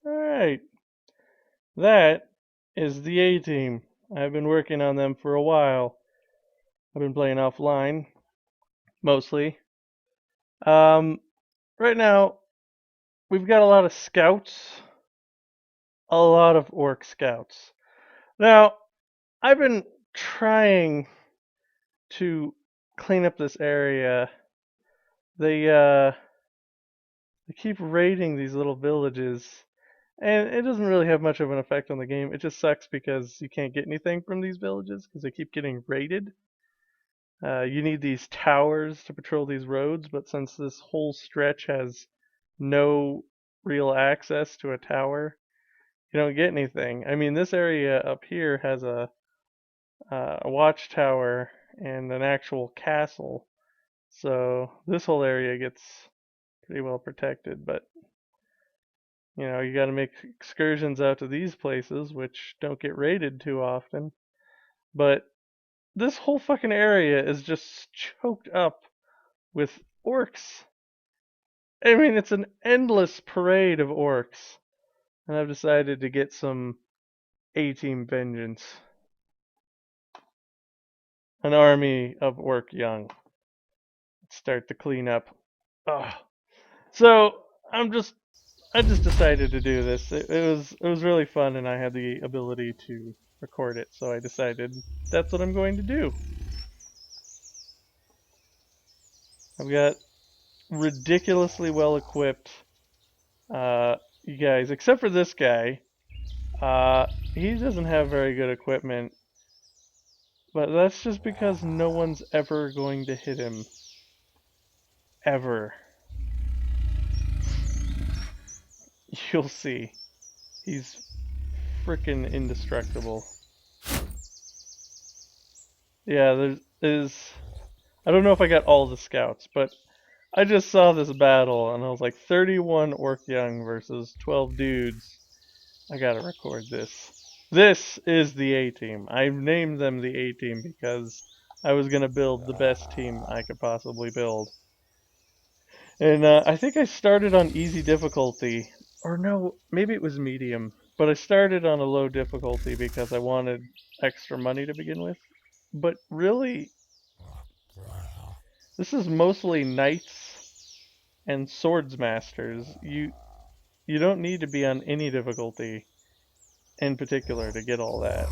Alright, that is the A team. I've been working on them for a while. I've been playing offline, mostly. Um, right now, we've got a lot of scouts, a lot of orc scouts. Now, I've been trying to clean up this area. They, uh, they keep raiding these little villages, and it doesn't really have much of an effect on the game. It just sucks because you can't get anything from these villages because they keep getting raided. You need these towers to patrol these roads, but since this whole stretch has no real access to a tower, you don't get anything. I mean, this area up here has a watchtower and an actual castle, so this whole area gets pretty well protected. But you got to make excursions out to these places, which don't get raided too often. But this whole fucking area is just choked up with orcs. I mean, it's an endless parade of orcs, and I've decided to get some A-team vengeance. An army of orc young. Let's start the cleanup. Ugh. So I just decided to do this. It was really fun, and I had the ability to record it, so I decided that's what I'm going to do. I've got ridiculously well equipped you guys, except for this guy. He doesn't have very good equipment, but that's just because no one's ever going to hit him. Ever. You'll see. He's freaking indestructible. Yeah, there's. I don't know if I got all the scouts, but I just saw this battle and I was like 31 orc young versus 12 dudes. I gotta record this. This is the A team. I named them the A team because I was gonna build the best team I could possibly build. And I think I started on easy difficulty. Or no, maybe it was medium. But I started on a low difficulty because I wanted extra money to begin with. But really, this is mostly knights and swords masters. You don't need to be on any difficulty in particular to get all that.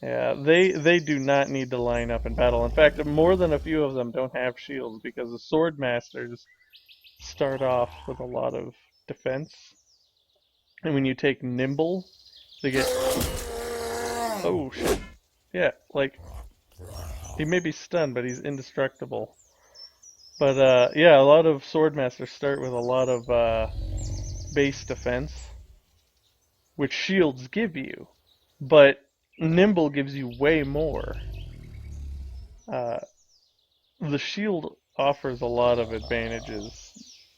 Yeah, they do not need to line up in battle. In fact, more than a few of them don't have shields because the sword masters start off with a lot of defense. And when you take nimble, they get oh shit. Yeah, like he may be stunned, but he's indestructible. But yeah, a lot of swordmasters start with a lot of base defense, which shields give you, but nimble gives you way more. Uh, the shield offers a lot of advantages,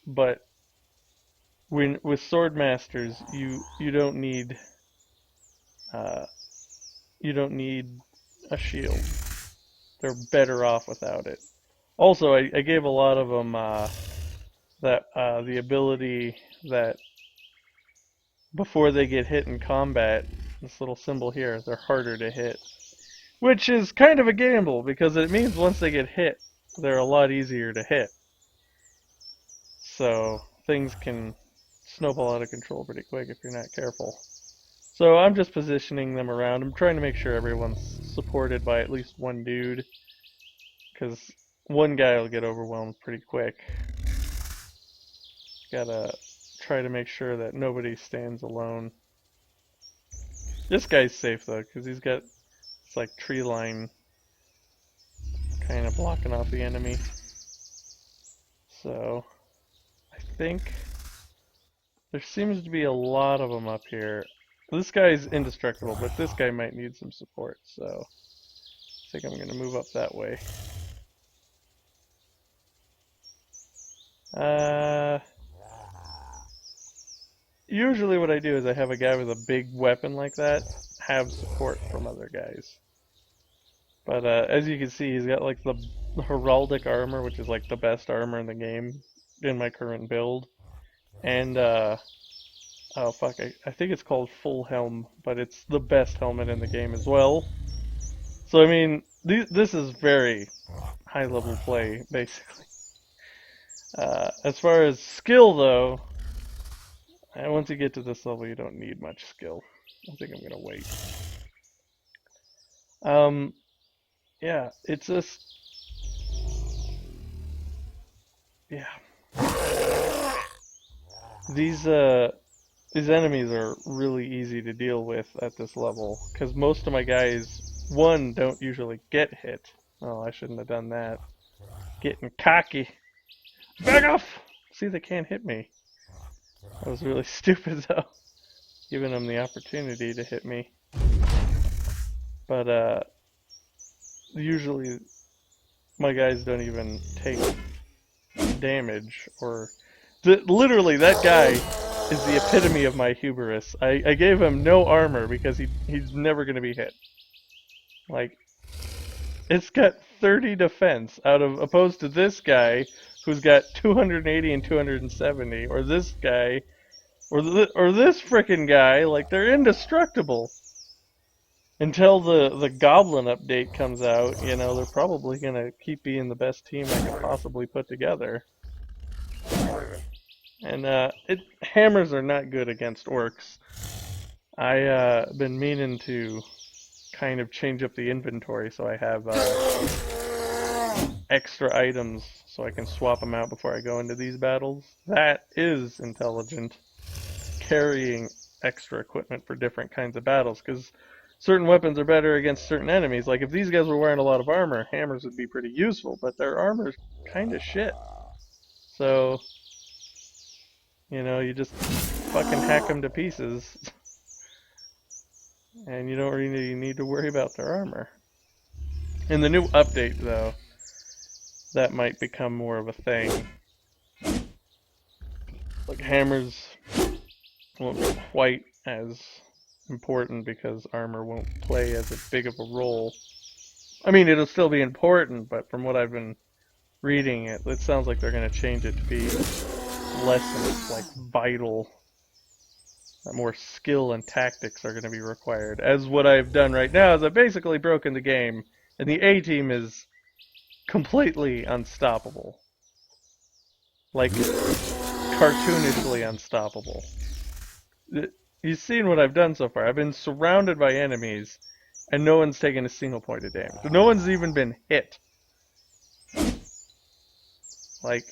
but when with swordmasters, you don't need uh, you don't need a shield. They're better off without it. Also, I gave a lot of them the ability that before they get hit in combat, this little symbol here, they're harder to hit. Which is kind of a gamble because it means once they get hit, they're a lot easier to hit. So things can snowball out of control pretty quick if you're not careful. So I'm just positioning them around. I'm trying to make sure everyone's supported by at least one dude, because one guy will get overwhelmed pretty quick. Gotta try to make sure that nobody stands alone. This guy's safe though, because he's got it's like tree line kind of blocking off the enemy. So I think there seems to be a lot of them up here. This guy's indestructible, but this guy might need some support, so I think I'm going to move up that way. Usually what I do is I have a guy with a big weapon like that have support from other guys. But as you can see, he's got like the heraldic armor, which is like the best armor in the game in my current build. And oh fuck, I think it's called Full Helm, but it's the best helmet in the game as well. So I mean, this is very high level play, basically. As far as skill though, once you get to this level, you don't need much skill. I think I'm gonna wait. Um, yeah, it's just, yeah. These enemies are really easy to deal with at this level because most of my guys, one, don't usually get hit. Oh, I shouldn't have done that. Getting cocky. Back off! See, they can't hit me. That was really stupid though, giving them the opportunity to hit me. But usually my guys don't even take damage or literally that guy is the epitome of my hubris. I gave him no armor because he's never gonna be hit. Like, it's got 30 defense out of opposed to this guy who's got 280 and 270, or this guy, or this frickin' guy. Like, they're indestructible. Until the Goblin update comes out, you know, they're probably gonna keep being the best team I could possibly put together. And hammers are not good against orcs. I been meaning to kind of change up the inventory so I have extra items so I can swap them out before I go into these battles. That is intelligent. Carrying extra equipment for different kinds of battles, because certain weapons are better against certain enemies. Like if these guys were wearing a lot of armor, hammers would be pretty useful, but their armor's kind of shit. So, you know, you just fucking hack them to pieces. And you don't really need to worry about their armor. In the new update, though, that might become more of a thing. Like, hammers won't be quite as important because armor won't play as big of a role. I mean, it'll still be important, but from what I've been reading, it sounds like they're going to change it to be less like vital. More skill and tactics are going to be required. As what I've done right now is I've basically broken the game, and the A team is completely unstoppable. Like, cartoonishly unstoppable. You've seen what I've done so far. I've been surrounded by enemies, and no one's taken a single point of damage. No one's even been hit. Like,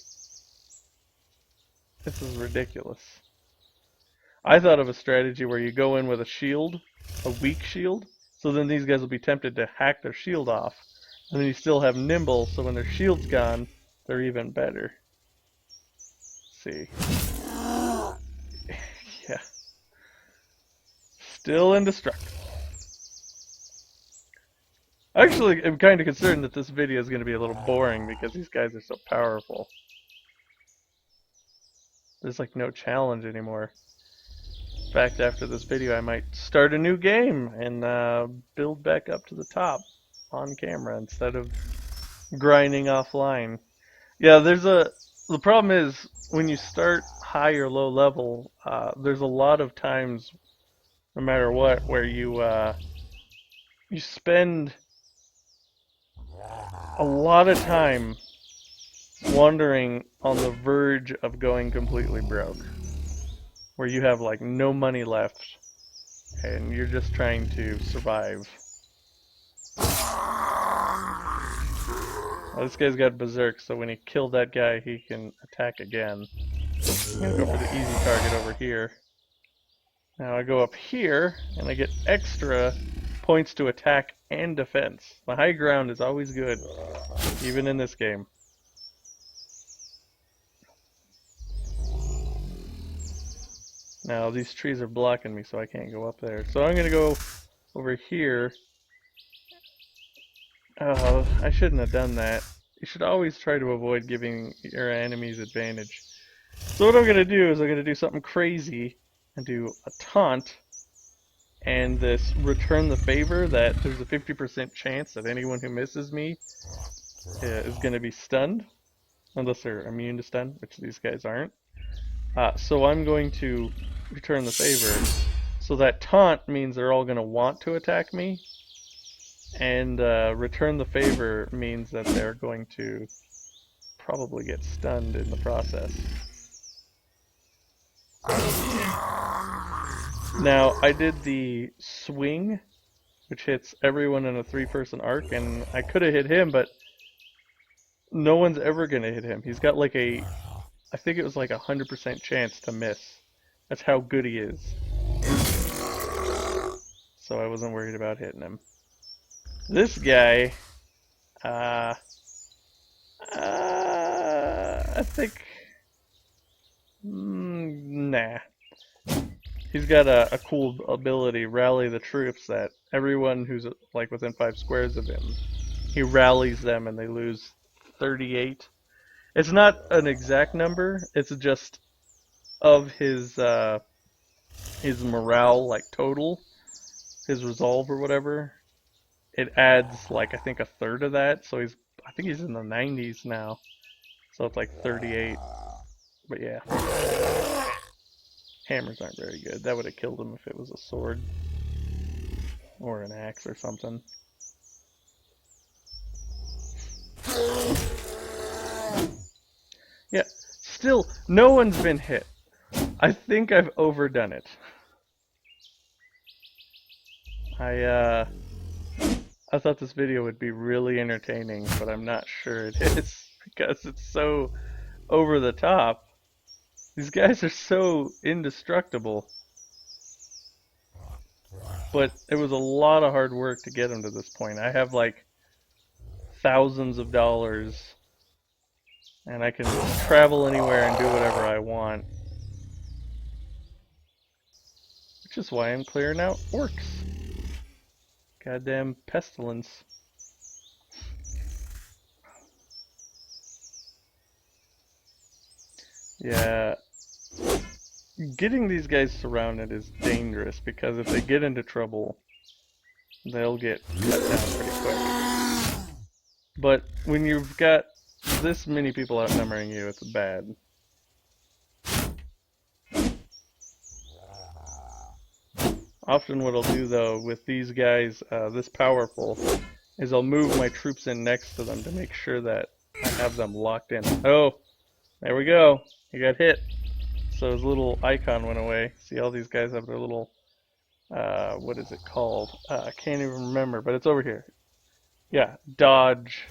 this is ridiculous. I thought of a strategy where you go in with a shield, a weak shield, so then these guys will be tempted to hack their shield off. And then you still have nimble, so when their shield's gone, they're even better. See. Yeah. Still indestructible. Actually, I'm kind of concerned that this video is going to be a little boring because these guys are so powerful. There's like no challenge anymore. In fact, after this video, I might start a new game and build back up to the top on camera instead of grinding offline. Yeah, the problem is when you start high or low level, there's a lot of times, no matter what, where you spend a lot of time wandering on the verge of going completely broke, where you have like no money left and you're just trying to survive. Well, this guy's got berserk, so when he killed that guy, he can attack again. I'm gonna go for the easy target over here. Now I go up here, and I get extra points to attack and defense. The high ground is always good, even in this game. Now these trees are blocking me, so I can't go up there. So I'm gonna go over here. Oh, I shouldn't have done that. You should always try to avoid giving your enemies advantage. So what I'm gonna do is I'm gonna do something crazy and do a taunt and this return the favor that there's a 50% chance that anyone who misses me is gonna be stunned. Unless they're immune to stun, which these guys aren't. So I'm going to return the favor. So that taunt means they're all going to want to attack me, and return the favor means that they're going to probably get stunned in the process. Now, I did the swing, which hits everyone in a 3-person arc, and I could have hit him, but no one's ever going to hit him. He's got like I think it was like 100% chance to miss. That's how good he is. So I wasn't worried about hitting him. This guy, I think, nah. He's got a cool ability, Rally the Troops, that everyone who's like within 5 squares of him, he rallies them and they lose 38. It's not an exact number, it's just of his morale, like total, his resolve or whatever. It adds like I think a third of that, so I think he's in the 90s now. So it's like 38. But yeah. Hammers aren't very good. That would have killed him if it was a sword. Or an axe or something. Yeah. Still, no one's been hit. I think I've overdone it. I thought this video would be really entertaining, but I'm not sure it is because it's so over the top. These guys are so indestructible. But it was a lot of hard work to get them to this point. I have like thousands of dollars and I can travel anywhere and do whatever I want. Which is why I'm clearing out orcs. Goddamn pestilence. Yeah. Getting these guys surrounded is dangerous because if they get into trouble, they'll get cut down pretty quick. But when you've got this many people outnumbering you, it's bad. Often what I'll do though with these guys this powerful is I'll move my troops in next to them to make sure that I have them locked in. Oh, there we go. He got hit. So his little icon went away. See, all these guys have their little, what is it called? I can't even remember, but it's over here. Yeah, dodge.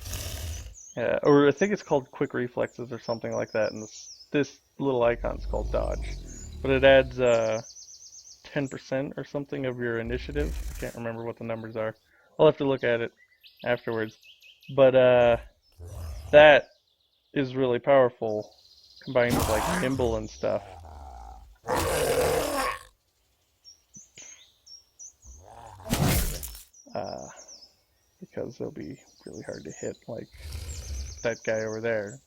Or I think it's called quick reflexes or something like that. And this little icon's called dodge. But it adds 10% or something of your initiative. I can't remember what the numbers are. I'll have to look at it afterwards. But that is really powerful, combined with like nimble and stuff. Because they'll be really hard to hit, like that guy over there.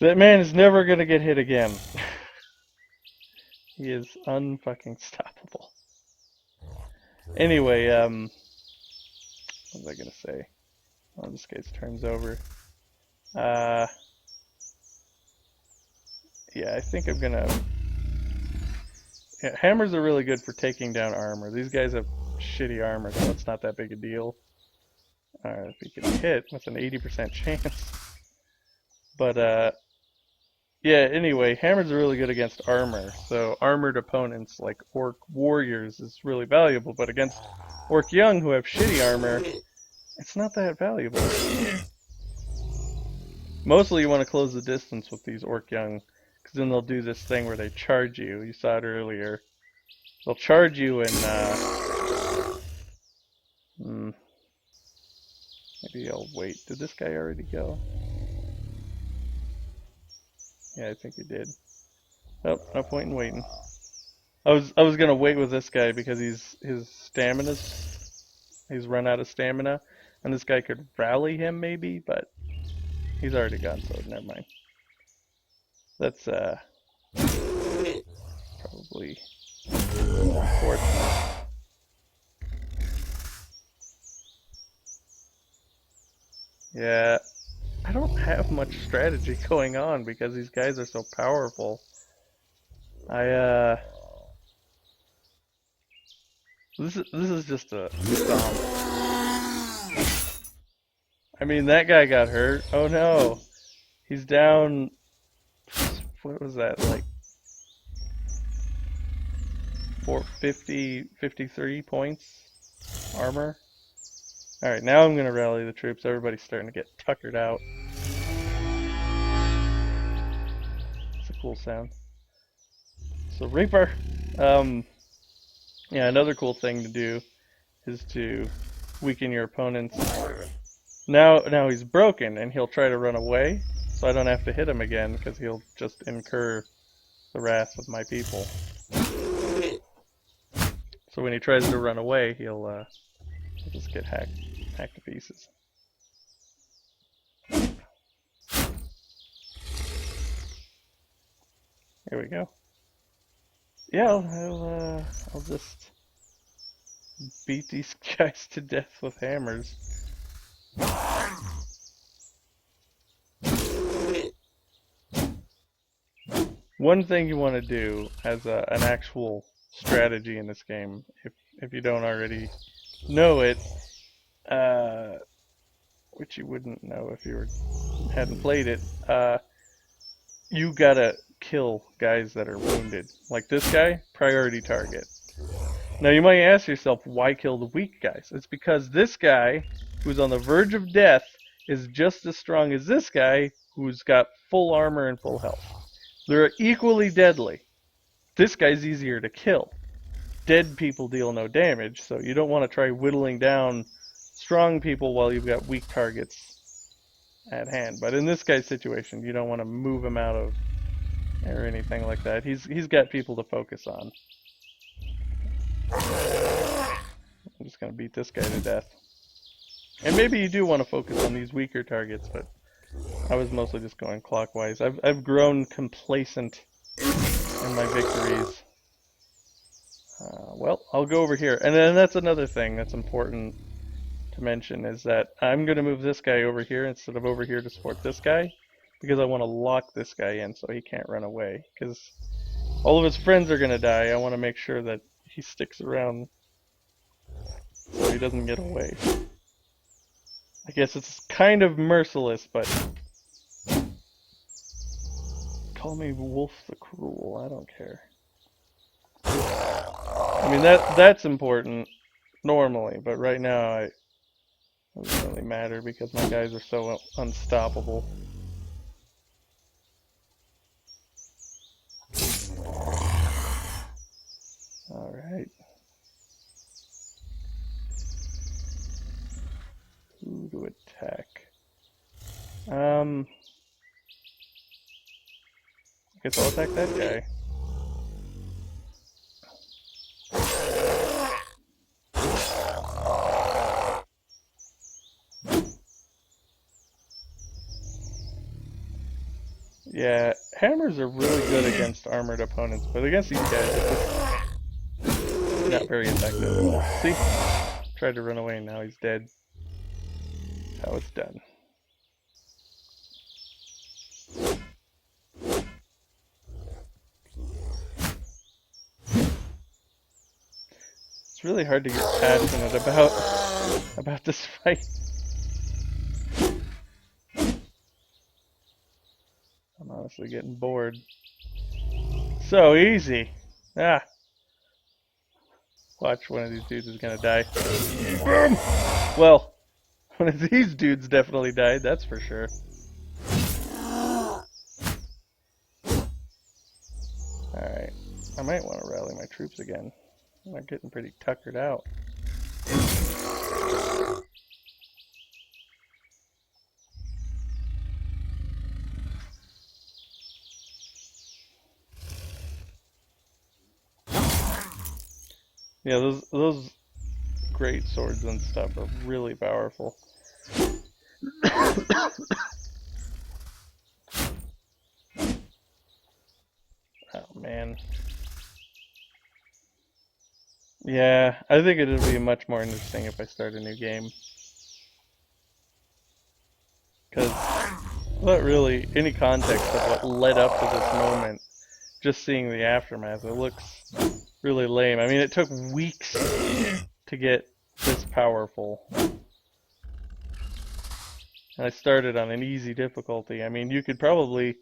That man is never gonna get hit again. He is unfucking stoppable. Anyway, what was I gonna say? Oh, this guy's turns over. Yeah, I think I'm gonna... Yeah, hammers are really good for taking down armor. These guys have shitty armor, so it's not that big a deal. If you can hit with an 80% chance. But, yeah, anyway, hammers are really good against armor. So armored opponents like orc warriors is really valuable, but against orc young who have shitty armor, it's not that valuable. Mostly you want to close the distance with these orc young, because then they'll do this thing where they charge you. You saw it earlier. They'll charge you and, maybe I'll wait. Did this guy already go? Yeah, I think he did. Oh, no point in waiting. I was gonna wait with this guy because his he's run out of stamina, and this guy could rally him maybe, but he's already gone, so never mind. That's probably unfortunate. Yeah, I don't have much strategy going on because these guys are so powerful. I this is just a stomp. I mean, that guy got hurt. Oh no, he's down. What was that, like 450, 53 points armor? Alright, now I'm gonna rally the troops. Everybody's starting to get tuckered out. It's a cool sound. So Reaper, yeah, another cool thing to do is to weaken your opponents. Now he's broken and he'll try to run away, so I don't have to hit him again because he'll just incur the wrath of my people. So when he tries to run away, he'll just get hacked to pieces. Here we go. Yeah, I'll just beat these guys to death with hammers. One thing you want to do as an actual strategy in this game, if you don't already know it, which you wouldn't know if you hadn't played it, you gotta kill guys that are wounded. Like this guy, priority target. Now you might ask yourself, why kill the weak guys? It's because this guy, who's on the verge of death, is just as strong as this guy, who's got full armor and full health. They're equally deadly. This guy's easier to kill. Dead people deal no damage, so you don't want to try whittling down strong people while you've got weak targets at hand. But in this guy's situation, you don't want to move him out of or anything like that. He's got people to focus on. I'm just gonna beat this guy to death. And maybe you do want to focus on these weaker targets, but I was mostly just going clockwise. I've grown complacent in my victories. Well, I'll go over here. And then that's another thing that's important to mention, is that I'm going to move this guy over here instead of over here to support this guy, because I want to lock this guy in so he can't run away. Because all of his friends are going to die. I want to make sure that he sticks around so he doesn't get away. I guess it's kind of merciless, but call me Wolf the Cruel, I don't care. I mean, that's important normally, but right now it doesn't really matter because my guys are so unstoppable. Alright. Who to attack? I guess I'll attack that guy. Yeah, hammers are really good against armored opponents, but against these guys, it's not very effective. See? Tried to run away and now he's dead. That's how it's done. It's really hard to get passionate about this fight. I'm honestly getting bored. So easy. Ah. Watch, one of these dudes is gonna die. Well, one of these dudes definitely died, that's for sure. Alright. I might want to rally my troops again. They're getting pretty tuckered out. Yeah, those great swords and stuff are really powerful. Oh man. Yeah, I think it'd be much more interesting if I start a new game. Because without really any context of what led up to this moment, just seeing the aftermath, it looks really lame. I mean, it took weeks to get this powerful. And I started on an easy difficulty. I mean, you could probably,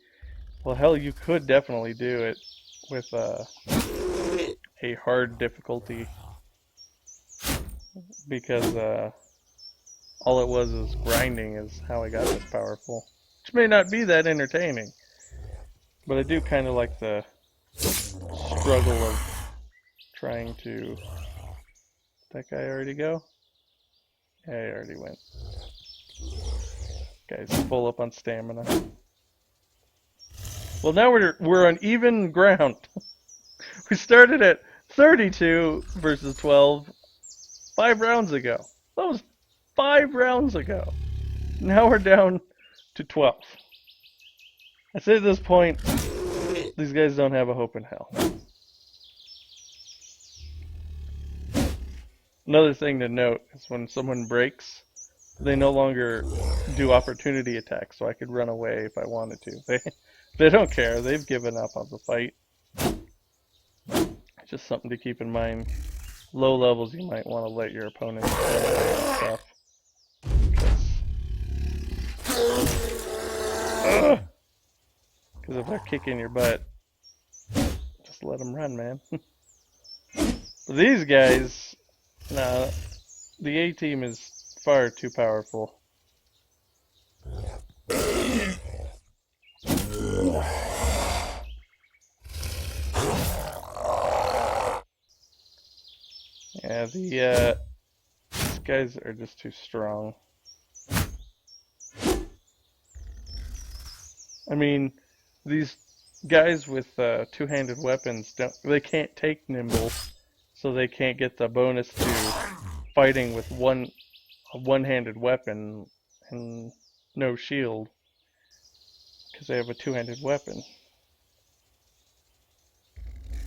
well, hell, you could definitely do it with a hard difficulty, because all it was grinding is how I got this powerful. Which may not be that entertaining, but I do kind of like the struggle of trying to... Did that guy already go? Yeah, he already went. Guy's full up on stamina. Well, now we're on even ground. We started at 32 versus 12 5 rounds ago. That was 5 rounds ago. Now we're down to 12. I say at this point, these guys don't have a hope in hell. Another thing to note is when someone breaks, they no longer do opportunity attacks, so I could run away if I wanted to. They don't care. They've given up on the fight. Just something to keep in mind. Low levels, you might want to let your opponents run away and stuff. Because if they're kicking your butt, just let them run, man. But these guys, nah, the A team is far too powerful. Yeah, these guys are just too strong. I mean, these guys with two-handed weapons they can't take nimble, so they can't get the bonus to fighting with a one-handed weapon and no shield, because they have a two-handed weapon.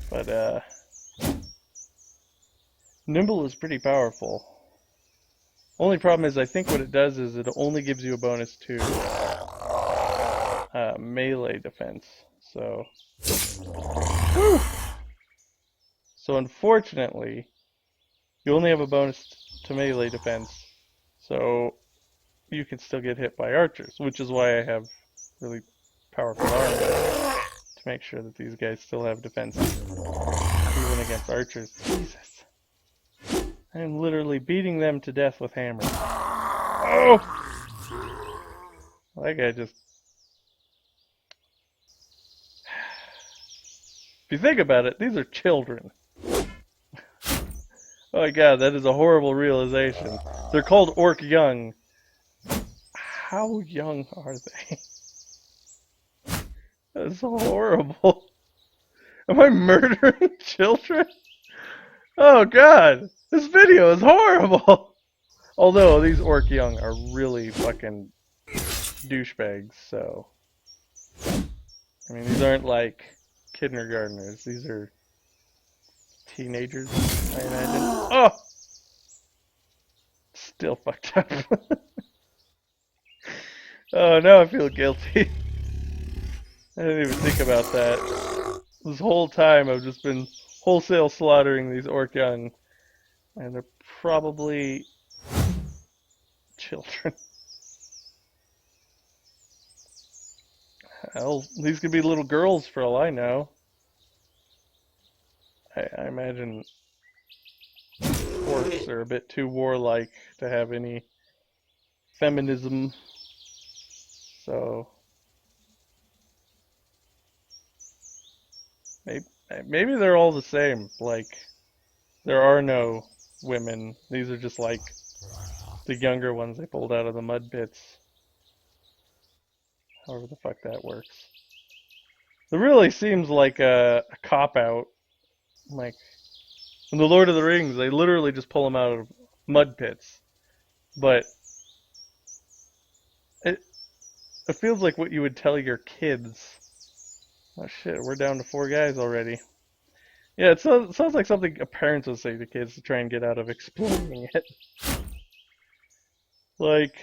But nimble is pretty powerful. Only problem is, I think what it does is it only gives you a bonus to melee defense. So, whew. So unfortunately, you only have a bonus to melee defense. So you can still get hit by archers, which is why I have really powerful armor to make sure that these guys still have defense even against archers. Jesus. I'm literally beating them to death with hammers. Oh! That guy just... If you think about it, these are children. Oh my god, that is a horrible realization. They're called Orc Young. How young are they? That's so horrible. Am I murdering children? Oh god, this video is horrible. Although these Orc Young are really fucking douchebags, so... I mean, these aren't like kindergartners. These are teenagers, I imagine. Oh! Still fucked up. Oh, now I feel guilty. I didn't even think about that. This whole time I've just been wholesale slaughtering these Orc Young. And they're probably children. Hell, these could be little girls for all I know. I imagine orcs are a bit too warlike to have any feminism. So maybe they're all the same. Like, there are no women. These are just like the younger ones they pulled out of the mud pits. However the fuck that works. It really seems like a cop-out. Like, in The Lord of the Rings, they literally just pull them out of mud pits. But it feels like what you would tell your kids. Oh shit, we're down to 4 guys already. Yeah, it sounds like something parents would say to kids to try and get out of exploring it. Like,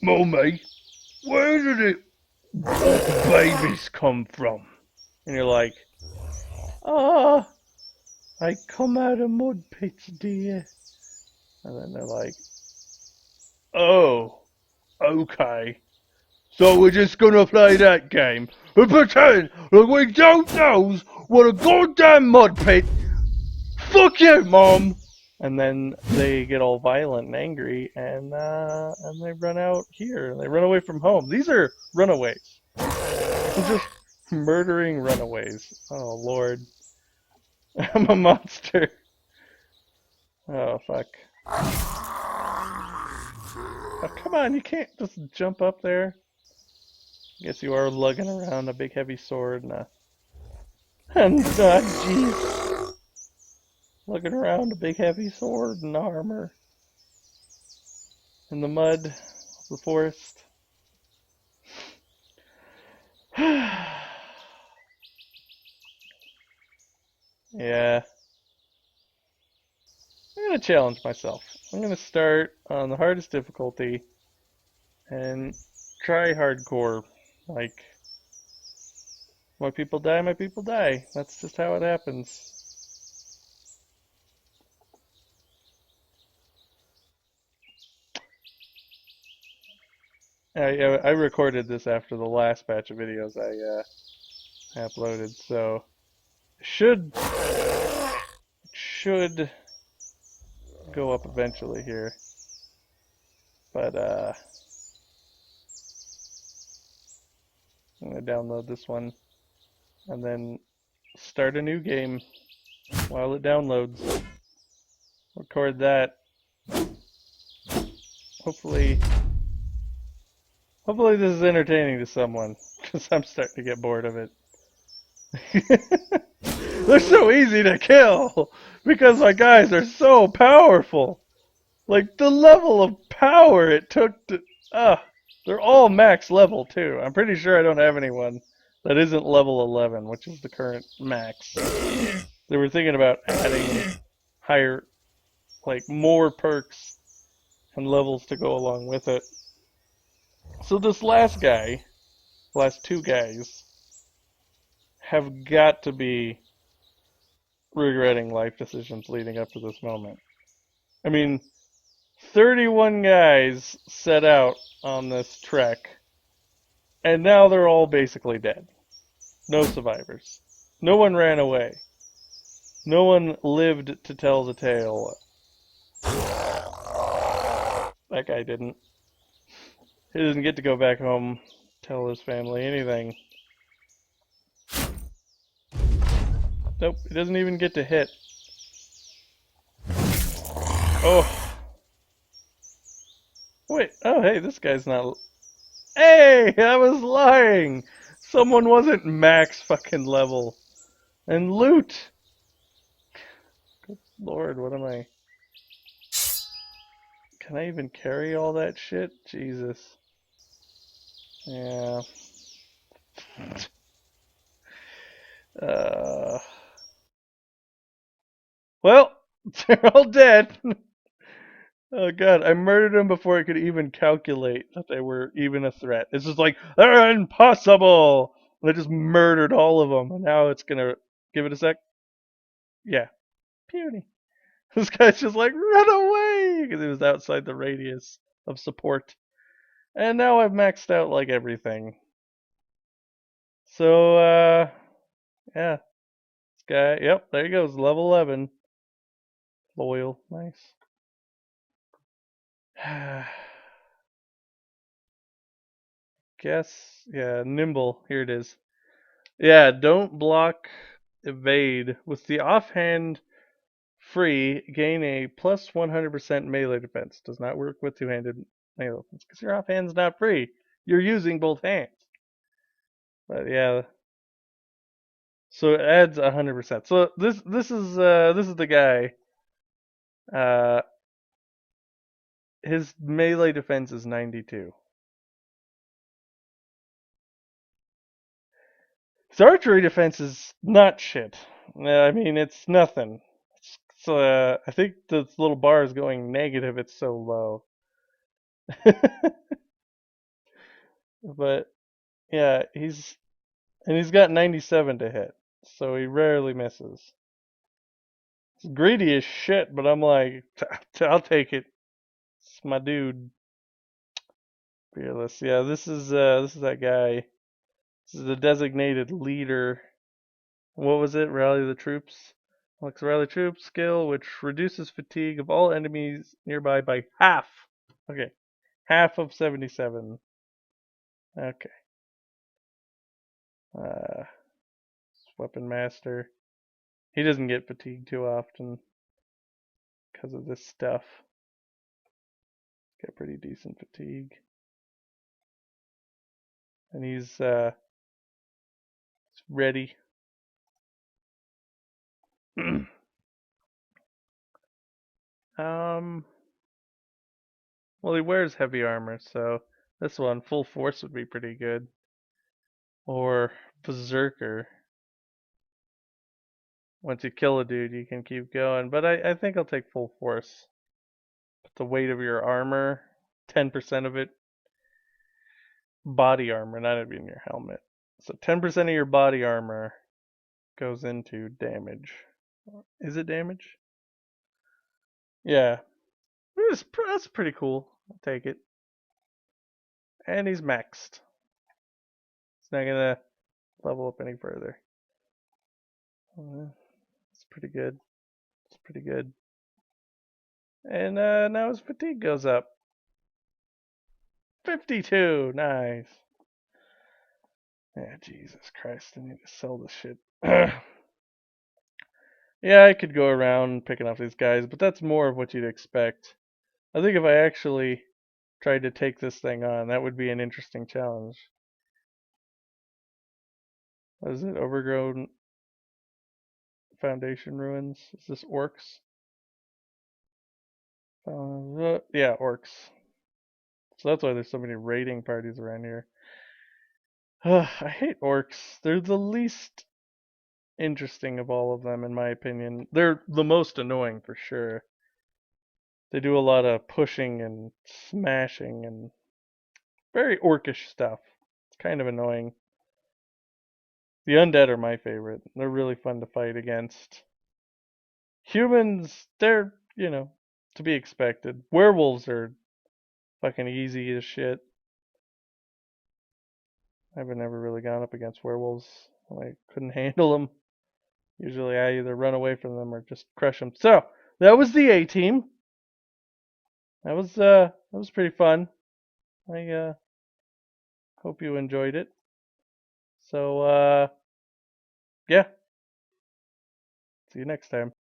"Mummy, babies come from? And you're like, ah, I come out of mud pits, dear. And then they're like, oh, okay. So we're just gonna play that game and pretend like we don't know what a goddamn mud pit. Fuck you, Mom! And then they get all violent and angry, and they run out here. They run away from home. These are runaways. They're just murdering runaways. Oh Lord, I'm a monster. Oh fuck. Oh, come on, you can't just jump up there. Guess you are lugging around a big heavy sword and a and jeez, lugging around a big heavy sword and armor in the mud of the forest. Yeah, I'm gonna challenge myself. I'm gonna start on the hardest difficulty and try hardcore. Like, my people die, my people die. That's just how it happens. I recorded this after the last batch of videos I uploaded, so should go up eventually here. But I'm gonna download this one and then start a new game while it downloads. Record that. Hopefully, hopefully this is entertaining to someone, because I'm starting to get bored of it. They're so easy to kill because my guys are so powerful. Like the level of power it took to they're all max level too. I'm pretty sure I don't have anyone that isn't level 11, which is the current max. They were thinking about adding higher, like more perks and levels to go along with it. So this last guy, last two guys, have got to be regretting life decisions leading up to this moment. I mean, 31 guys set out on this trek, and now they're all basically dead. No survivors. No one ran away. No one lived to tell the tale. That guy didn't. He doesn't get to go back home, tell his family anything. Nope, he doesn't even get to hit. Oh. Wait, oh hey, this guy's not... Hey, I was lying! Someone wasn't max fucking level. And loot! Good Lord, what am I... Can I even carry all that shit? Jesus. Yeah. Uh... Well, they're all dead. Oh god, I murdered them before I could even calculate that they were even a threat. It's just like, they're impossible! And I just murdered all of them, and now it's gonna... Give it a sec? Yeah. Puny. This guy's just like, run away! Because he was outside the radius of support. And now I've maxed out, like, everything. So, yeah. This guy, yep, there he goes, level 11. Loyal, nice. Guess, yeah, nimble, here it is. Yeah, don't block, evade. With the offhand free, gain a plus 100% melee defense. Does not work with two-handed melee defense, because your offhand's not free. You're using both hands. But yeah, so it adds 100%. So this is the guy. Uh, his melee defense is 92. His archery defense is not shit. I mean, it's nothing. I think the little bar is going negative. It's so low. But Yeah, he's got 97 to hit, so he rarely misses. It's greedy as shit, but I'm like, I'll take it. It's my dude. Fearless. Yeah, this is that guy. This is the designated leader. What was it? Rally the troops. Alex rally troops skill, which reduces fatigue of all enemies nearby by half. Okay, half of 77. Okay. Uh, weapon master. He doesn't get fatigued too often because of this stuff. Got pretty decent fatigue, and he's ready. um, well, he wears heavy armor, so this one, full force, would be pretty good. Or berserker. Once you kill a dude, you can keep going. But I think I'll take full force. But the weight of your armor, 10% of it, body armor, not even your helmet. So 10% of your body armor goes into damage. Is it damage? Yeah. That's pretty cool. I'll take it. And he's maxed. It's not gonna level up any further. It's pretty good. It's pretty good. And now his fatigue goes up. 52. Nice. Yeah, Jesus Christ. I need to sell this shit. Yeah, I could go around picking off these guys, but that's more of what you'd expect. I think if I actually tried to take this thing on, that would be an interesting challenge. What is it? Overgrown Foundation Ruins? Is this orcs? Yeah, orcs. So that's why there's so many raiding parties around here. I hate orcs. They're the least interesting of all of them, in my opinion. They're the most annoying for sure. They do a lot of pushing and smashing and very orcish stuff. It's kind of annoying. The undead are my favorite. They're really fun to fight against. Humans, they're, to be expected. Werewolves are fucking easy as shit. I've never really gone up against werewolves. I couldn't handle them. Usually I either run away from them or just crush them. So, that was the A team. That was pretty fun. I hope you enjoyed it. So, yeah. See you next time.